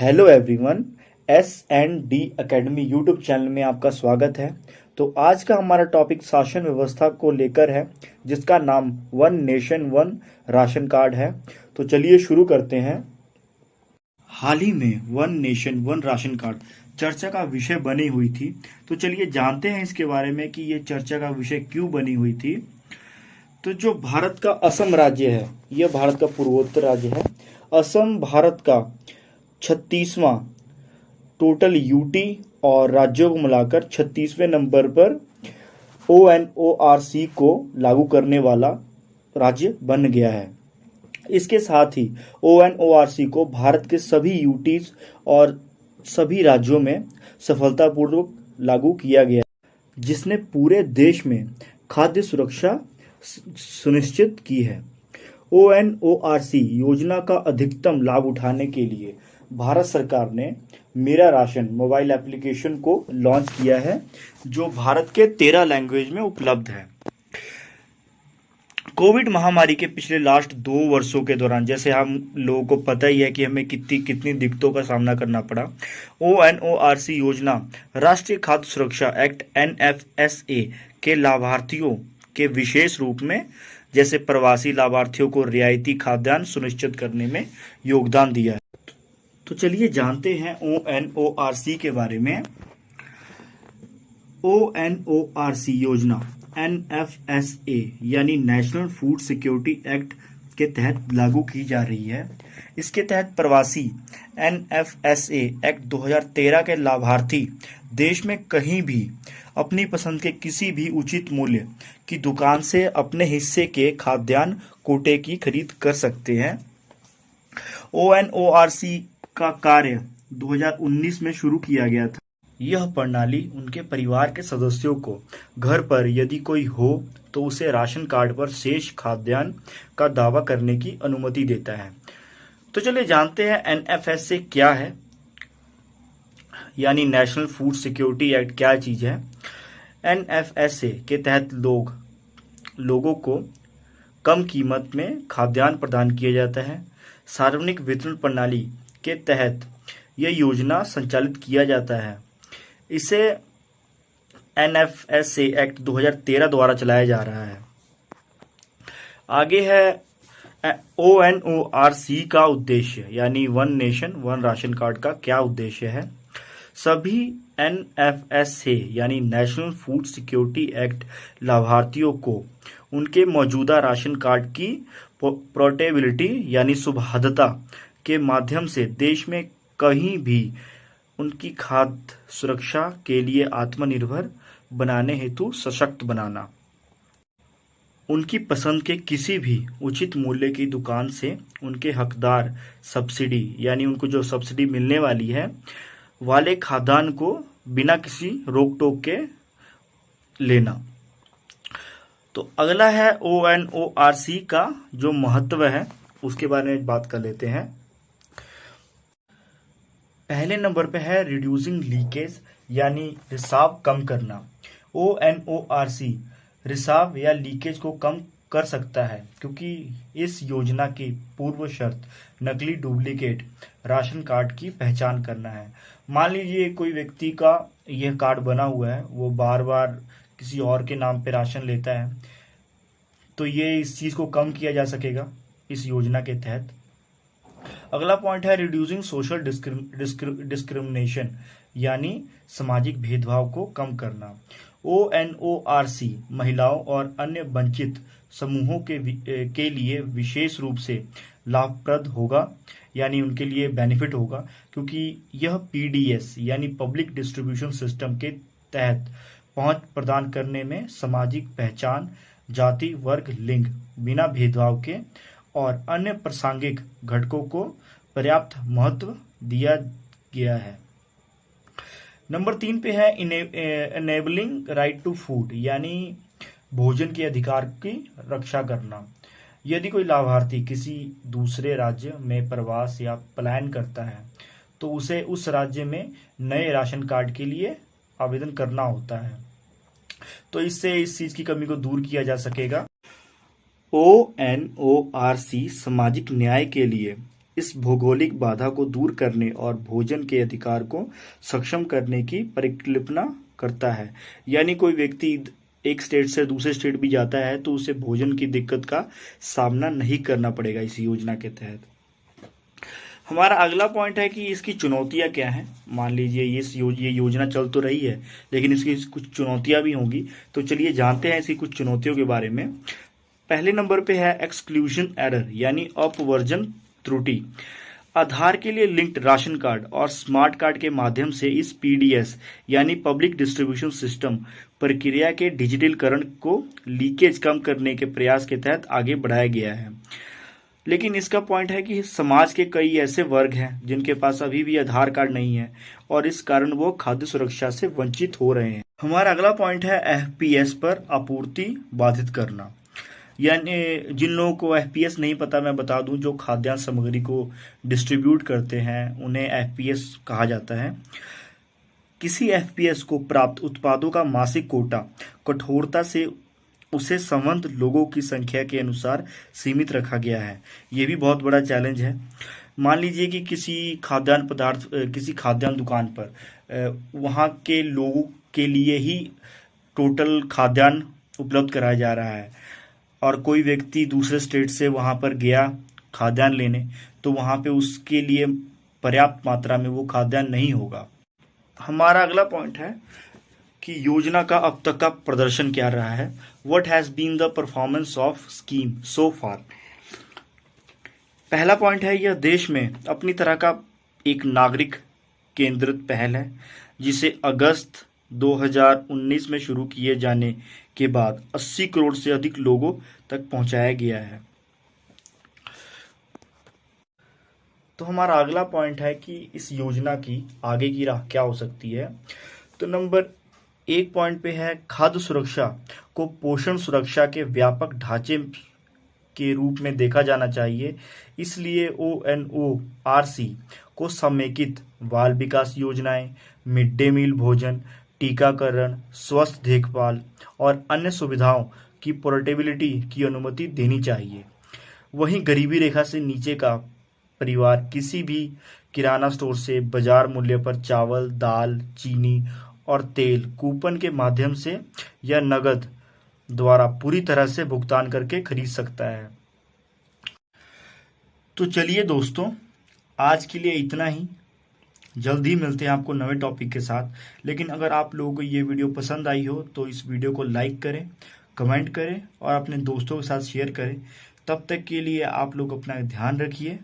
Hello everyone, S&D academy YouTube channel में आपका स्वागत है। तो आज का हमारा टॉपिक शासन व्यवस्था को लेकर है, जिसका नाम one nation one ration card है। तो चलिए शुरू करते हैं। हाल ही में one nation one ration card चर्चा का विषय बनी हुई थी। तो चलिए जानते हैं इसके बारे में कि ये चर्चा का विषय क्यों बनी हुई थी। तो जो भारत का असम राज्य है, यह भारत का पूर्वोत्तर राज्य है। असम भारत का 36वां टोटल यूटी और राज्यों को मिलाकर 36वें नंबर पर ONORC को लागू करने वाला राज्य बन गया है। इसके साथ ही ONORC को भारत के सभी यूटीज और सभी राज्यों में सफलतापूर्वक लागू किया गया, जिसने पूरे देश में खाद्य सुरक्षा सुनिश्चित की है। ONORC योजना का अधिकतम लाभ उठाने के लिए भारत सरकार ने मेरा राशन मोबाइल एप्लीकेशन को लॉन्च किया है, जो भारत के 13 लैंग्वेज में उपलब्ध है। कोविड महामारी के पिछले लास्ट 2 वर्षों के दौरान, जैसे हम लोगों को पता ही है कि हमें कितनी दिक्कतों का सामना करना पड़ा। ONORC योजना राष्ट्रीय खाद्य सुरक्षा एक्ट NFSA के लाभार्थियों के विशेष रूप में, जैसे प्रवासी लाभार्थियों को रियायती खाद्यान्न सुनिश्चित करने में योगदान दिया है। तो चलिए जानते हैं ONORC के बारे में। ONORC योजना NFSA यानी नेशनल फूड सिक्योरिटी एक्ट के तहत लागू की जा रही है। इसके तहत प्रवासी NFSA एक्ट 2013 के लाभार्थी देश में कहीं भी अपनी पसंद के किसी भी उचित मूल्य की दुकान से अपने हिस्से के खाद्यान्न कोटे की खरीद कर सकते हैं। ONORC का कार्य 2019 में शुरू किया गया था। यह प्रणाली उनके परिवार के सदस्यों को घर पर यदि कोई हो तो उसे राशन कार्ड पर शेष खाद्यान्न का दावा करने की अनुमति देता है। तो चलिए जानते हैं NFSA क्या है, यानी नेशनल फूड सिक्योरिटी एक्ट क्या चीज है। NFSA के तहत लोगों को कम कीमत में खाद्यान्न प्रदान किया जाता है। सार्वजनिक वितरण प्रणाली के तहत यह योजना संचालित किया जाता है। इसे NFSA एक्ट 2013 द्वारा चलाया जा रहा है। आगे है ONORC का उद्देश्य, यानी one nation one ration card का क्या उद्देश्य है। सभी NFSA यानी नेशनल फूड सिक्योरिटी एक्ट लाभार्थियों को उनके मौजूदा राशन कार्ड की पोर्टेबिलिटी यानी सुबाध्यता के माध्यम से देश में कहीं भी उनकी खाद्य सुरक्षा के लिए आत्मनिर्भर बनाने हेतु सशक्त बनाना। उनकी पसंद के किसी भी उचित मूल्य की दुकान से उनके हकदार सब्सिडी, यानी उनको जो सब्सिडी मिलने वाली है, वाले खाद्यान्न को बिना किसी रोक टोक के लेना। तो अगला है ONORC का जो महत्व है, उसके बारे में बात कर लेते हैं। पहले नंबर पे है रिड्यूसिंग लीकेज, यानी रिसाव कम करना। ONORC रिसाव या लीकेज को कम कर सकता है, क्योंकि इस योजना की पूर्व शर्त नकली डुप्लीकेट राशन कार्ड की पहचान करना है। मान लीजिए कोई व्यक्ति का यह कार्ड बना हुआ है, वो बार बार किसी और के नाम पे राशन लेता है, तो ये इस चीज को कम किया जा सकेगा इस योजना के तहत। अगला पॉइंट है रिड्यूसिंग सोशल डिस्क्रिमिनेशन, यानी सामाजिक भेदभाव को कम करना। ONORC महिलाओं और अन्य वंचित समूहों के लिए विशेष रूप से लाभप्रद होगा, यानी उनके लिए बेनिफिट होगा, क्योंकि यह PDS यानी पब्लिक डिस्ट्रीब्यूशन सिस्टम के तहत पहुंच प्रदान करने में सामाजिक पहचान, जाति, वर्ग, लिंग, बिना भेदभाव के और अन्य प्रासंगिक घटकों को पर्याप्त महत्व दिया गया है। नंबर 3 पे है इनेबलिंग राइट टू फूड, यानी भोजन के अधिकार की रक्षा करना। यदि कोई लाभार्थी किसी दूसरे राज्य में प्रवास या पलायन करता है, तो उसे उस राज्य में नए राशन कार्ड के लिए आवेदन करना होता है। तो इससे इस चीज की कमी को दूर किया जा सकेगा। ONORC सामाजिक न्याय के लिए इस भौगोलिक बाधा को दूर करने और भोजन के अधिकार को सक्षम करने की परिकल्पना करता है। यानी कोई व्यक्ति एक स्टेट से दूसरे स्टेट भी जाता है तो उसे भोजन की दिक्कत का सामना नहीं करना पड़ेगा इस योजना के तहत। हमारा अगला पॉइंट है कि इसकी चुनौतियां क्या हैं। मान लीजिए ये योजना चल तो रही है, लेकिन इसकी कुछ चुनौतियां भी होंगी। तो चलिए जानते हैं इसकी कुछ चुनौतियों के बारे में। पहले नंबर पे है एक्सक्लूजन एरर, यानी अपवर्जन त्रुटि। आधार के लिए लिंक्ड राशन कार्ड और स्मार्ट कार्ड के माध्यम से इस पीडीएस यानी पब्लिक डिस्ट्रीब्यूशन सिस्टम प्रक्रिया के डिजिटलीकरण को लीकेज कम करने के प्रयास के तहत आगे बढ़ाया गया है। लेकिन इसका पॉइंट है कि समाज के कई ऐसे वर्ग हैं जिनके पास अभी भी आधार कार्ड नहीं है और इस कारण वो खाद्य सुरक्षा से वंचित हो रहे हैं। हमारा अगला पॉइंट है एफपीएस पर आपूर्ति बाधित करना। यानी जिन लोगों को एफपीएस नहीं पता, मैं बता दूं, जो खाद्यान्न सामग्री को डिस्ट्रीब्यूट करते हैं उन्हें एफपीएस कहा जाता है। किसी एफपीएस को प्राप्त उत्पादों का मासिक कोटा कठोरता से उसे संबद्ध लोगों की संख्या के अनुसार सीमित रखा गया है। ये भी बहुत बड़ा चैलेंज है। मान लीजिए कि किसी खाद्यान्न दुकान पर वहाँ के लोगों के लिए ही टोटल खाद्यान्न उपलब्ध कराया जा रहा है और कोई व्यक्ति दूसरे स्टेट से वहाँ पर गया खाद्यान्न लेने, तो वहाँ पे उसके लिए पर्याप्त मात्रा में वो खाद्यान्न नहीं होगा। हमारा अगला पॉइंट है कि योजना का अब तक का प्रदर्शन क्या रहा है। What has been the performance of scheme so far. पहला पॉइंट है, यह देश में अपनी तरह का एक नागरिक केंद्रित पहल है जिसे अगस्त 2019 में शुरू किए जाने के बाद 80 करोड़ से अधिक लोगों तक पहुंचाया गया है। तो हमारा अगला पॉइंट है कि इस योजना की आगे की राह क्या हो सकती है। तो नंबर 1 पॉइंट पे है, खाद्य सुरक्षा को पोषण सुरक्षा के व्यापक ढांचे के रूप में देखा जाना चाहिए। इसलिए ONORC को समेकित बाल विकास योजनाएं, मिड डे मील भोजन, टीकाकरण, स्वस्थ देखभाल और अन्य सुविधाओं की पोर्टेबिलिटी की अनुमति देनी चाहिए। वहीं गरीबी रेखा से नीचे का परिवार किसी भी किराना स्टोर से बाजार मूल्य पर चावल, दाल, चीनी और तेल कूपन के माध्यम से या नकद द्वारा पूरी तरह से भुगतान करके खरीद सकता है। तो चलिए दोस्तों, आज के लिए इतना ही। जल्दी मिलते हैं आपको नए टॉपिक के साथ। लेकिन अगर आप लोगों को ये वीडियो पसंद आई हो तो इस वीडियो को लाइक करें, कमेंट करें और अपने दोस्तों के साथ शेयर करें। तब तक के लिए आप लोग अपना ध्यान रखिए।